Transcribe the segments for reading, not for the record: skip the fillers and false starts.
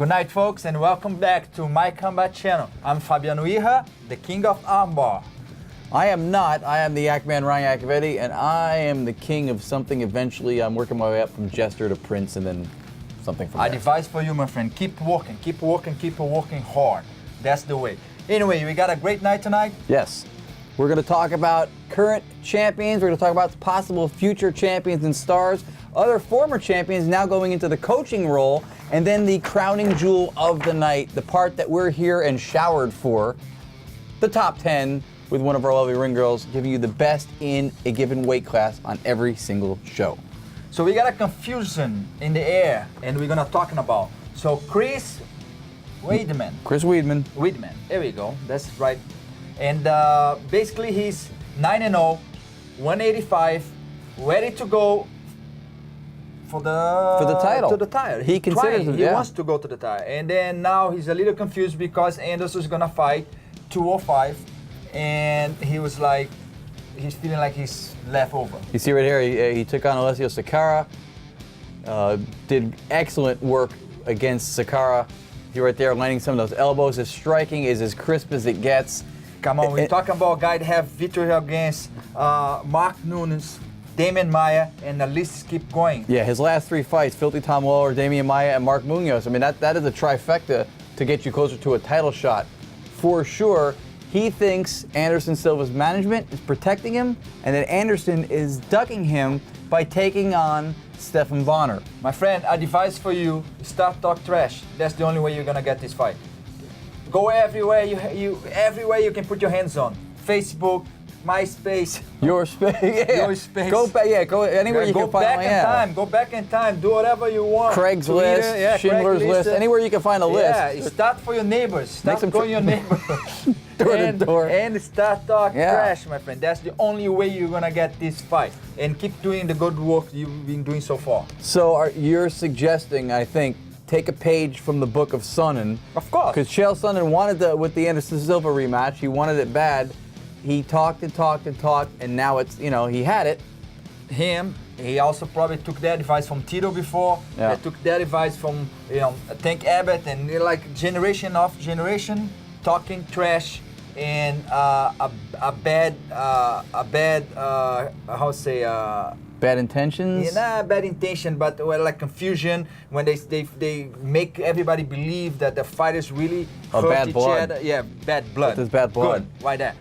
Good night, folks, and welcome back to my combat channel. I'm Fabiano Iha, the king of armbar. I am not. I am the Yakman Ryan Yakovetti, and I am the king of something eventually. I'm working my way up from Jester to Prince and then something from there. Advice for you, my friend. Keep working, keep working, keep working hard. That's the way. Anyway, we got a great night tonight. Yes. We're going to talk about current champions. We're going to talk about possible future champions and stars. Other former champions now going into the coaching role. And then the crowning jewel of the night, the part that we're here and showered for, the top 10 with one of our lovely ring girls, giving you the best in a given weight class on every single show. So we got a confusion in the air, and we're gonna talking about. So Chris Weidman. Chris Weidman. Weidman. There we go. That's right. And basically he's 9-0, 185, ready to go for the title. To the title. He considers it, He wants to go to the title. And then now he's a little confused because Anderson's gonna fight 205, and he was like, he's feeling like he's left over. You see right here, he took on Alessio Sakara, did excellent work against Sakara. He right there landing some of those elbows. His striking is as crisp as it gets. Come on, we're talking about a guy that have victory against Mark Nunes, Damian Maia, and the list keep going. Yeah, his last 3 fights, Filthy Tom Lawler, Damian Maia, and Mark Munoz. I mean, that is a trifecta to get you closer to a title shot. For sure, he thinks Anderson Silva's management is protecting him, and that Anderson is ducking him by taking on Stephan Bonnar. My friend, advice for you, stop talk trash. That's the only way you're gonna get this fight. Go everywhere everywhere you can put your hands on. Facebook, MySpace. Your space. Yeah. Your space. Go back. Yeah, go anywhere you can find. Go back in time. Go back in time. Do whatever you want. Craigslist, Schindler's List, anywhere you can find a list. Yeah, start for your neighbors. Start going your neighbors. Door to door. And start talk trash, my friend. That's the only way you're gonna get this fight. And keep doing the good work you've been doing so far. So you're suggesting, I think, take a page from the book of Sonnen. Of course. Because Chael Sonnen wanted with the Anderson Silva rematch. He wanted it bad. He talked and talked and talked, and now it's, he had it. He also probably took that advice from Tito before. Yeah. They took that advice from, Tank Abbott, and they're like generation after generation talking trash and Bad intentions? Yeah, bad intention, but like confusion when they make everybody believe that the fighters really hurt bad each blood. other. Yeah, bad blood. There's bad blood. Good. Why that?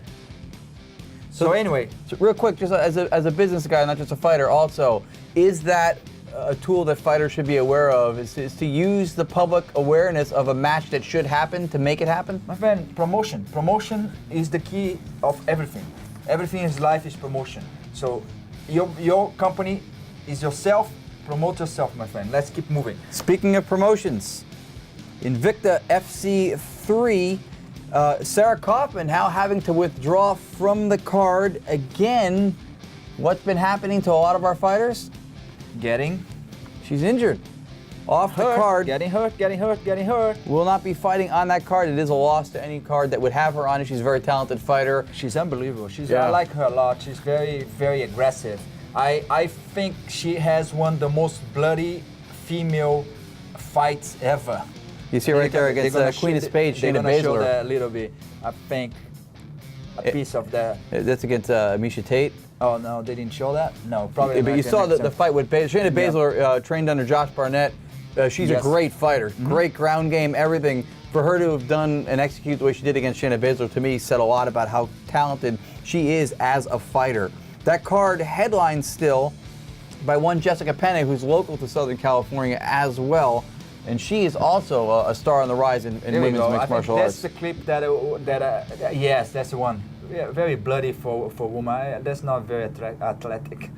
So anyway, so real quick, just as a business guy, not just a fighter, also, is that a tool that fighters should be aware of? Is to use the public awareness of a match that should happen to make it happen? My friend, promotion. Promotion is the key of everything. Everything in life is promotion. So your company is yourself. Promote yourself, my friend. Let's keep moving. Speaking of promotions, Invicta FC 3. Sarah Kaufman now having to withdraw from the card again. What's been happening to a lot of our fighters? She's injured. Off the card. Getting hurt. Will not be fighting on that card. It is a loss to any card that would have her on it. She's a very talented fighter. She's unbelievable. I like her a lot. She's very, very aggressive. I think she has one of the most bloody female fights ever. You see right there against Queen of Spades, Shayna Baszler. They're going to show that a little bit, I think, a piece of that. That's against Misha Tate. Oh, no, they didn't show that? No, probably not. But you saw the fight with Shayna Baszler, trained under Josh Barnett. She's a great fighter, great ground game, everything. For her to have done and execute the way she did against Shayna Baszler, to me, said a lot about how talented she is as a fighter. That card headlined still by one Jessica Penne, who's local to Southern California as well. And she is also a star on the rise in women's mixed martial arts. That's the clip yes, that's the one. Yeah, very bloody for a woman. That's not very athletic.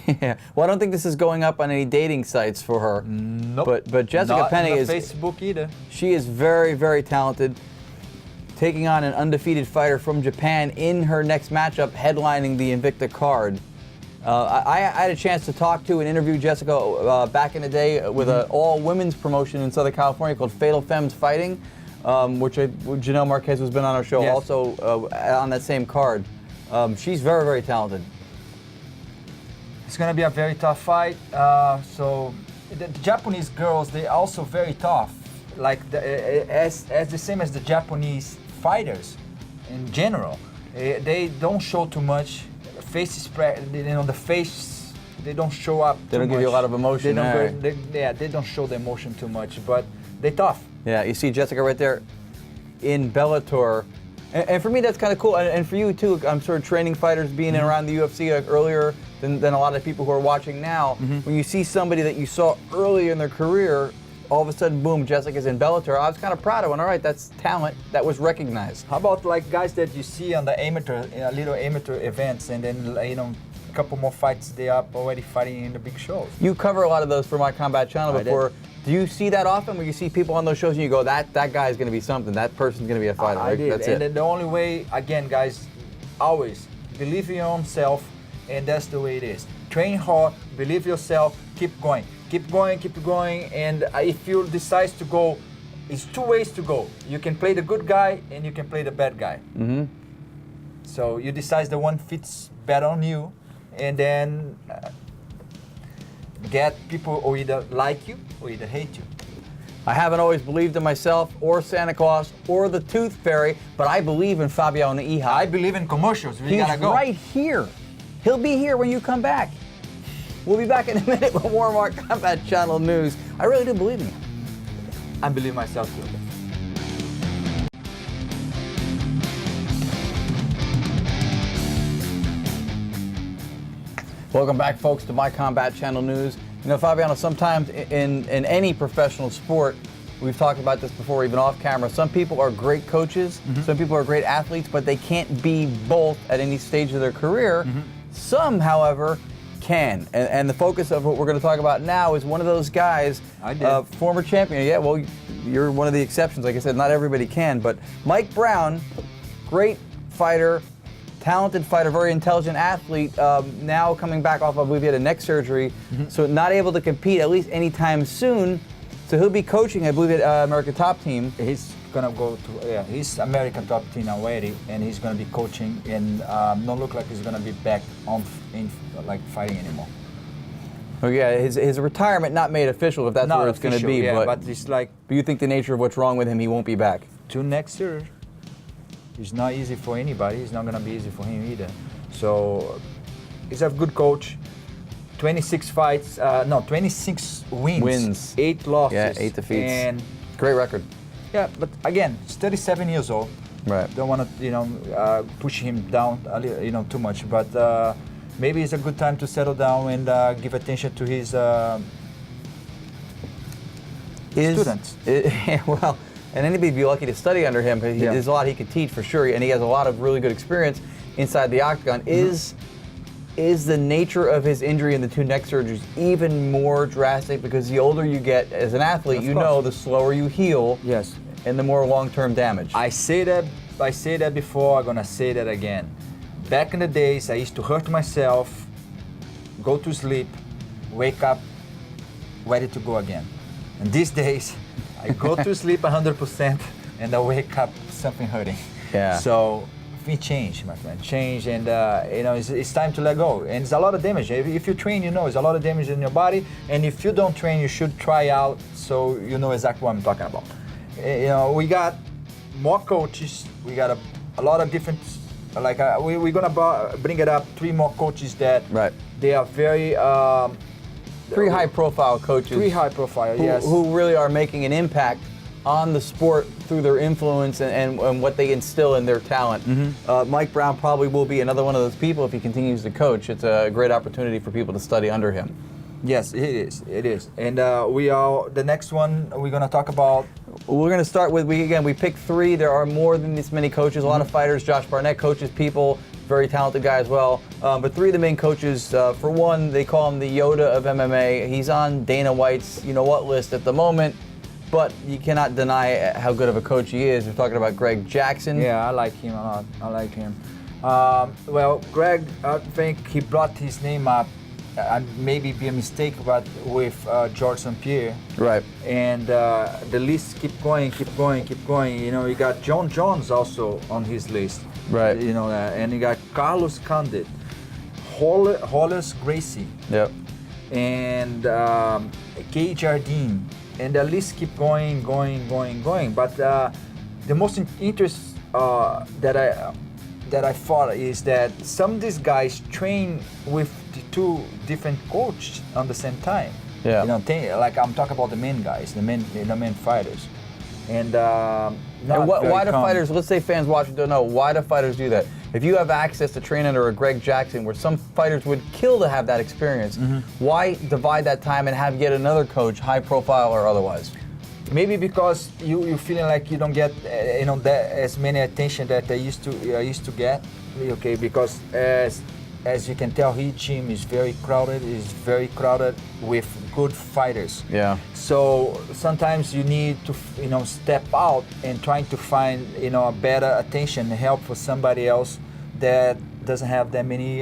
Yeah. Well, I don't think this is going up on any dating sites for her. Nope. But Jessica Penne is Facebook either. She is very, very talented. Taking on an undefeated fighter from Japan in her next matchup, headlining the Invicta card. I had a chance to talk to and interview Jessica back in the day with an all-women's promotion in Southern California called Fatal Femmes Fighting, which Janelle Marquez has been on our show also on that same card. She's very, very talented. It's going to be a very tough fight. So the Japanese girls, they're also very tough. like as the same as the Japanese fighters in general. They don't show too much face spread. The face, they don't show up. They don't give you a lot of emotion. They don't show the emotion too much, but they're tough. Yeah, you see Jessica right there in Bellator. And for me, that's kind of cool. And for you, too, I'm sort of training fighters, being around the UFC earlier than a lot of people who are watching now. When you see somebody that you saw early in their career, all of a sudden, boom, Jessica's in Bellator. I was kind of proud of it. All right, that's talent that was recognized. How about like guys that you see on the amateur, little amateur events, and then a couple more fights, they are already fighting in the big shows. You cover a lot of those for My Combat channel before. Do you see that often, where you see people on those shows and you go, that guy's going to be something, that person's going to be a fighter? I did. That's and it. then the only way, again, guys, always believe in your own self, and that's the way it is. Train hard, believe yourself, keep going. Keep going, keep going, and if you decide to go, it's two ways to go. You can play the good guy and you can play the bad guy. So you decide the one fits better on you, and then get people who either like you or either hate you. I haven't always believed in myself or Santa Claus or the Tooth Fairy, but I believe in Fabiano Iha. I believe in commercials. We He's gotta go. right here. He'll be here when you come back. We'll be back in a minute with more My Combat Channel news. I really do believe in you. I believe myself too. Welcome back, folks, to My Combat Channel news. You know, Fabiano, sometimes in any professional sport, we've talked about this before, even off camera, some people are great coaches, some people are great athletes, but they can't be both at any stage of their career. Some, however, can. And the focus of what we're going to talk about now is one of those guys, former champion. Yeah, well, you're one of the exceptions. Like I said, not everybody can, but Mike Brown, great fighter, talented fighter, very intelligent athlete, now coming back off, I believe he had a neck surgery, so not able to compete at least anytime soon. So he'll be coaching, I believe, at American Top Team. He's gonna go to, he's American Top Team already, and he's gonna be coaching, and don't look like he's gonna be back like fighting anymore. Oh yeah, his retirement not made official, if that's Not where it's going to be. Yeah, but it's like. But you think the nature of what's wrong with him, he won't be back? To next year. It's not easy for anybody. It's not going to be easy for him either. So he's a good coach. 26 fights, 26 wins. 8 losses. Yeah, 8 defeats. And great record. Yeah, but again, he's 37 years old. Right. Don't want to, push him down, too much. But maybe it's a good time to settle down and give attention to his students. Well. And anybody'd be lucky to study under him. There's a lot he could teach for sure, and he has a lot of really good experience inside the octagon. Is the nature of his injury and the 2 neck surgeries even more drastic? Because the older you get as an athlete, the slower you heal. Yes. And the more long-term damage. I say that before. I'm gonna say that again. Back in the days, I used to hurt myself, go to sleep, wake up, ready to go again. And these days, I go to sleep 100% and I wake up something hurting. Yeah. So we change, my friend. Change, and it's time to let go. And it's a lot of damage. If you train, it's a lot of damage in your body. And if you don't train, you should try out so you know exactly what I'm talking about. We got more coaches. We got a lot of different. We're gonna bring it up. 3 more coaches that they are very. 3 high-profile coaches. 3 high-profile, yes. Who really are making an impact on the sport through their influence and what they instill in their talent. Mike Brown probably will be another one of those people if he continues to coach. It's a great opportunity for people to study under him. Yes, it is. It is. And the next one we're going to talk about. We're going to start with, we picked 3. There are more than this many coaches. A lot of fighters. Josh Barnett coaches people. Very talented guy as well. But 3 of the main coaches, for one, they call him the Yoda of MMA. He's on Dana White's you-know-what list at the moment, but you cannot deny how good of a coach he is. We're talking about Greg Jackson. Yeah, I like him a lot. I like him. Greg, I think he brought his name up, maybe be a mistake, but with George St. Pierre. Right. And the list keep going. You got John Jones also on his list. Right. And you got Carlos Condit, Hollis Gracie. Yep. And Kay Jardine, and at least keep going. But the most interest that I thought is that some of these guys train with the two different coaches on the same time. Yeah. You know, like I'm talking about the men guys, the men fighters, and why do fighters? Let's say fans watching don't know why do fighters do that. If you have access to train under a Greg Jackson, where some fighters would kill to have that experience, why divide that time and have yet another coach, high profile or otherwise? Maybe because you're feeling like you don't get that as many attention that I used to get. Okay, because as you can tell, his gym is very crowded. Is very crowded with good fighters. Yeah. So sometimes you need to step out and trying to find a better attention and help for somebody else that doesn't have that many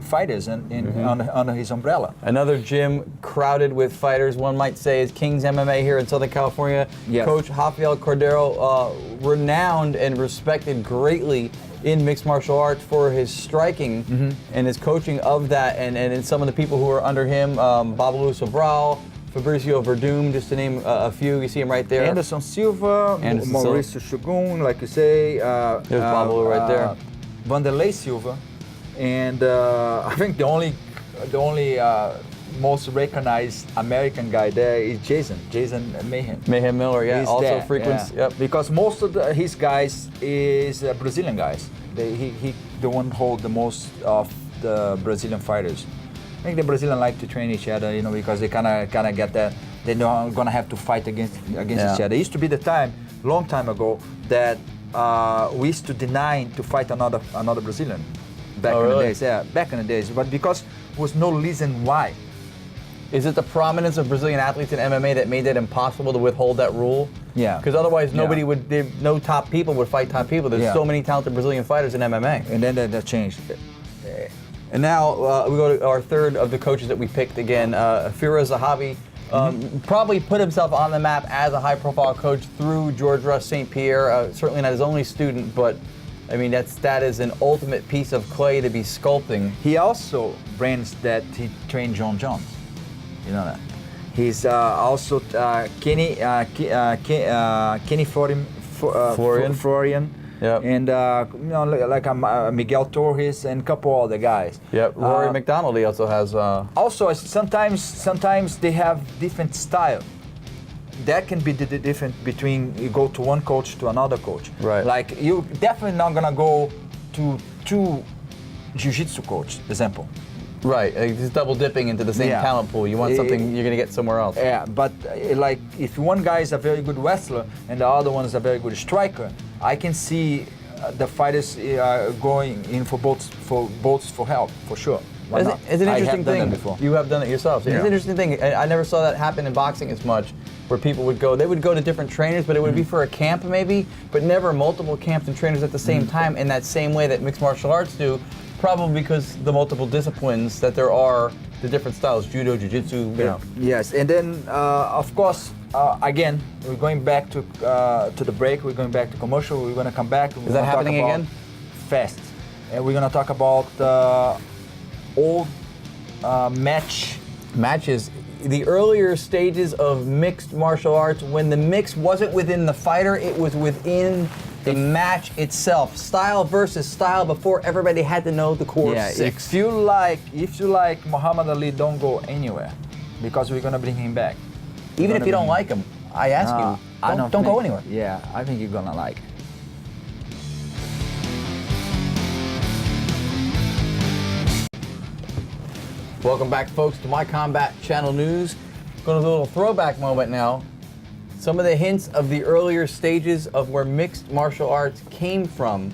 fighters under his umbrella. Another gym crowded with fighters, one might say, is King's MMA here in Southern California. Yes. Coach Rafael Cordero, renowned and respected greatly in mixed martial arts for his striking and his coaching of that, and some of the people who are under him, Babalu Sobral, Fabricio Verdum, just to name a few. You see him right there. Anderson Silva, Mauricio Shogun, like you say. There's Babalu right there. Vanderlei Silva, and I think the only most recognized American guy there is Jason Mayhem. Mayhem Miller, yeah, He's also there, frequents. yeah. Yep. Because most of his guys is Brazilian guys. He the one hold the most of the Brazilian fighters. I think the Brazilian like to train each other, because they kind of get that they're not gonna have to fight against each other. It used to be the time, long time ago, that we used to deny to fight another Brazilian. Back in the days, yeah, back in the days. But because there was no reason why. Is it the prominence of Brazilian athletes in MMA that made it impossible to withhold that rule? Yeah. Because otherwise, no top people would fight top people. There's so many talented Brazilian fighters in MMA. And then that changed. And now we go to our third of the coaches that we picked again, Firas Zahabi. Probably put himself on the map as a high-profile coach through George Russ St. Pierre. Certainly not his only student, but I mean that is an ultimate piece of clay to be sculpting. He also brands that he trained John Jones. You know that. He's also Kenny Florian. Yep. And like Miguel Torres and a couple other guys. Yep. Rory McDonald. He also has. Also, sometimes they have different style. That can be the difference between you go to one coach to another coach. Right. Like you definitely not gonna go to two jiu-jitsu coach, example. Right, just double dipping into the same talent pool. You want something you're going to get somewhere else. Yeah, but like if one guy is a very good wrestler and the other one is a very good striker, I can see the fighters going in for help, for sure. It's an interesting thing. You have done it yourself. So It's an interesting thing. I never saw that happen in boxing as much, where people would go to different trainers, but it would be for a camp maybe, but never multiple camps and trainers at the same time in that same way that mixed martial arts do. Probably because the multiple disciplines that there are, the different styles, judo, jiu-jitsu, Yes, and then of course, again, we're going back to the break. We're going back to commercial. We're going to come back. Is that happening again? Fast, and we're going to talk about old matches. The earlier stages of mixed martial arts, when the mix wasn't within the fighter, it was within the match itself. Style versus style before everybody had to know the core six. If you like Muhammad Ali, don't go anywhere, because we're gonna bring him back. Even if you don't like him, I ask you, don't go anywhere. Yeah, I think you're gonna like. Welcome back, folks, to My Combat Channel News. Going to do a little throwback moment now. Some of the hints of the earlier stages of where mixed martial arts came from.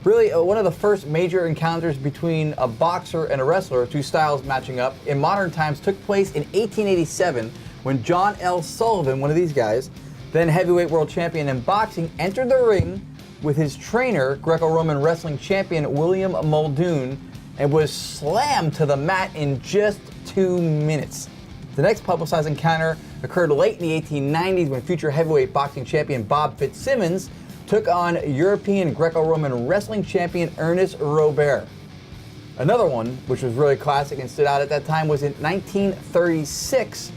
Really, one of the first major encounters between a boxer and a wrestler, two styles matching up, in modern times took place in 1887 when John L. Sullivan, one of these guys, then heavyweight world champion in boxing, entered the ring with his trainer, Greco-Roman wrestling champion William Muldoon, and was slammed to the mat in just 2 minutes. The next publicized encounter occurred late in the 1890s when future heavyweight boxing champion Bob Fitzsimmons took on European Greco-Roman wrestling champion Ernest Robert. Another one, which was really classic and stood out at that time, was in 1936.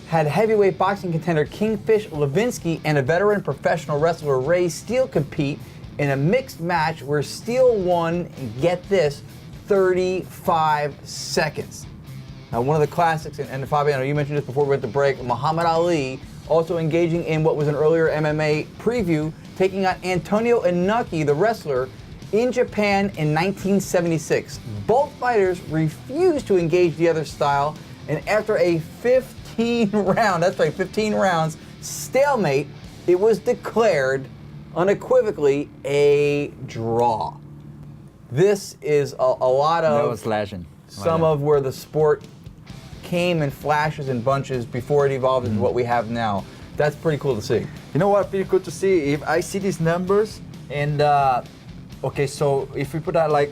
had heavyweight boxing contender Kingfish Levinsky and a veteran professional wrestler Ray Steele compete in a mixed match where Steele won, and get this, 35 seconds. Now, one of the classics, and Fabiano, you mentioned this before we went to break, Muhammad Ali also engaging in what was an earlier MMA preview, taking on Antonio Inoki, the wrestler, in Japan in 1976. Both fighters refused to engage the other's style, and after a 15 rounds stalemate, it was declared unequivocally a draw. This is a lot of That was legend. some of where the sport came in flashes and bunches before it evolved into what we have now. That's pretty cool to see. You know what? Pretty cool to see. If I see these numbers, and okay, so if we put that like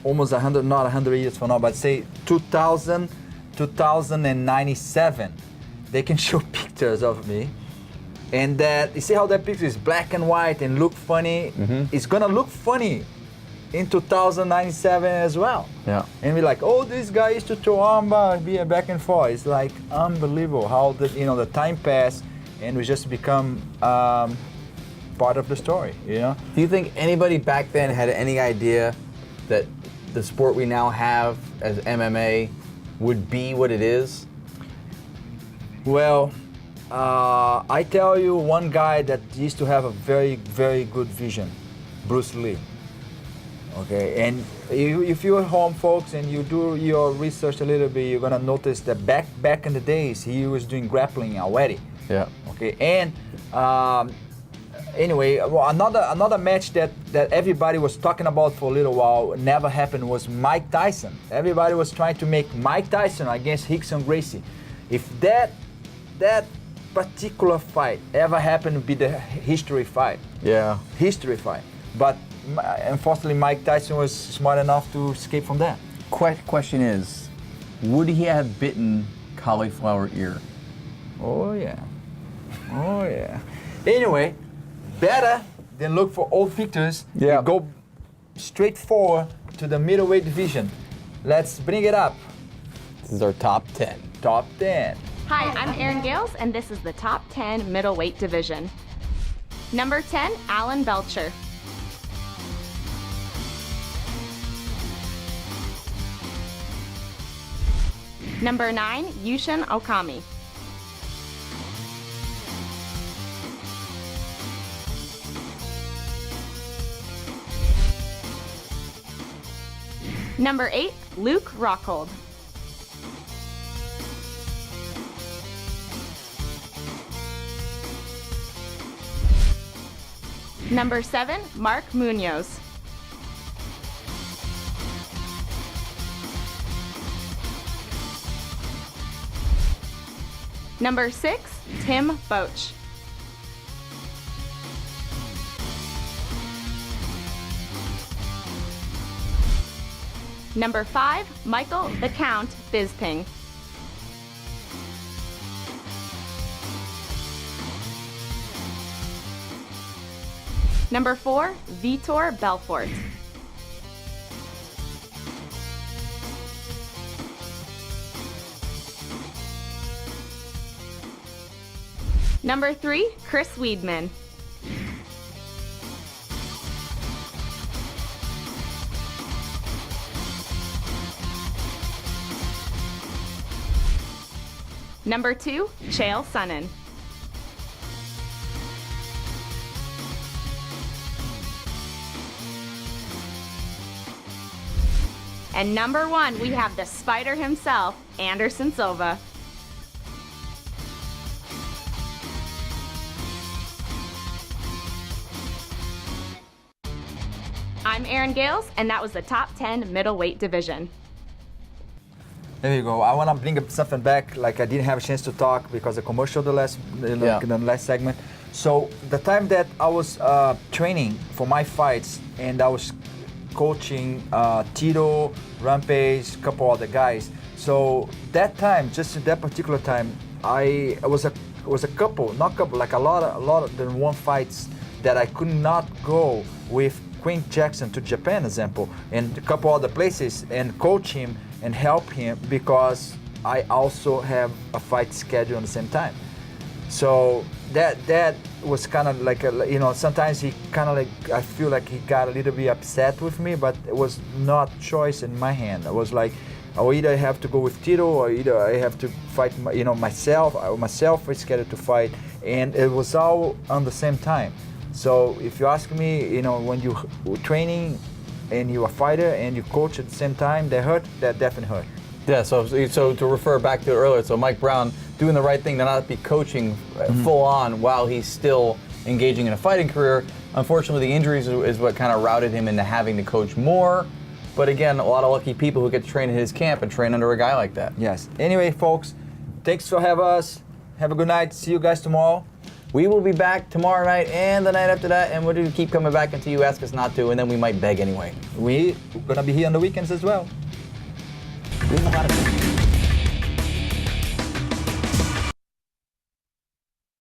almost 100, not 100 years from now, but say 2000, 2097, they can show pictures of me, and that you see how that picture is black and white and look funny. It's gonna look funny in 2097 as well. Yeah. And we're like, oh, this guy used to throw armbar, be a back and forth. It's like unbelievable how the time passed, and we just become part of the story. Do you think anybody back then had any idea that the sport we now have as MMA would be what it is? Well, I tell you one guy that used to have a very, very good vision, Bruce Lee. Okay, and if you're at home, folks, and you do your research a little bit, you're gonna notice that back in the days, he was doing grappling already. Yeah. Okay, and anyway, well, another match that everybody was talking about for a little while never happened was Mike Tyson. Everybody was trying to make Mike Tyson against Rickson Gracie. If that particular fight ever happened to be the history fight. Yeah. History fight. But unfortunately, Mike Tyson was smart enough to escape from that. Question is, would he have bitten cauliflower ear? Oh yeah. Oh yeah. Anyway, better than look for old pictures. Yeah. We go straight forward to the middleweight division. Let's bring it up. This is our top 10. Top 10. Hi, I'm Erin Gales, and this is the top 10 middleweight division. Number 10, Alan Belcher. Number 9, Yushin Okami. Number 8, Luke Rockhold. Number 7, Mark Munoz. Number 6, Tim Boach. Number 5, Michael the Count Bisping. Number 4, Vitor Belfort. Number 3, Chris Weidman. Number 2, Chael Sonnen. And number 1, we have the Spider himself, Anderson Silva. I'm Erin Gales, and that was the top 10 middleweight division. There you go. I want to bring up something back, like I didn't have a chance to talk because the commercial the last segment. So the time that I was training for my fights, and I was coaching Tito, Rampage, a couple other guys. So that time, just at that particular time, I was a couple, like a lot of than one fights that I could not go with Quinn Jackson to Japan, example, and a couple other places, and coach him and help him because I also have a fight schedule at the same time. So that was kind of like sometimes he kind of like, I feel like he got a little bit upset with me, but it was not choice in my hand. It was like, or either I have to go with Tito, or either I have to fight myself was scheduled to fight, and it was all on the same time. So if you ask me, when you training and you're a fighter and you coach at the same time, that definitely hurt. Yeah, so to refer back to earlier, so Mike Brown doing the right thing to not be coaching full on while he's still engaging in a fighting career. Unfortunately, the injuries is what kind of routed him into having to coach more. But again, a lot of lucky people who get to train in his camp and train under a guy like that. Yes. Anyway, folks, thanks for having us. Have a good night. See you guys tomorrow. We will be back tomorrow night and the night after that, and we'll keep coming back until you ask us not to, and then we might beg anyway. We're going to be here on the weekends as well. We have a lot of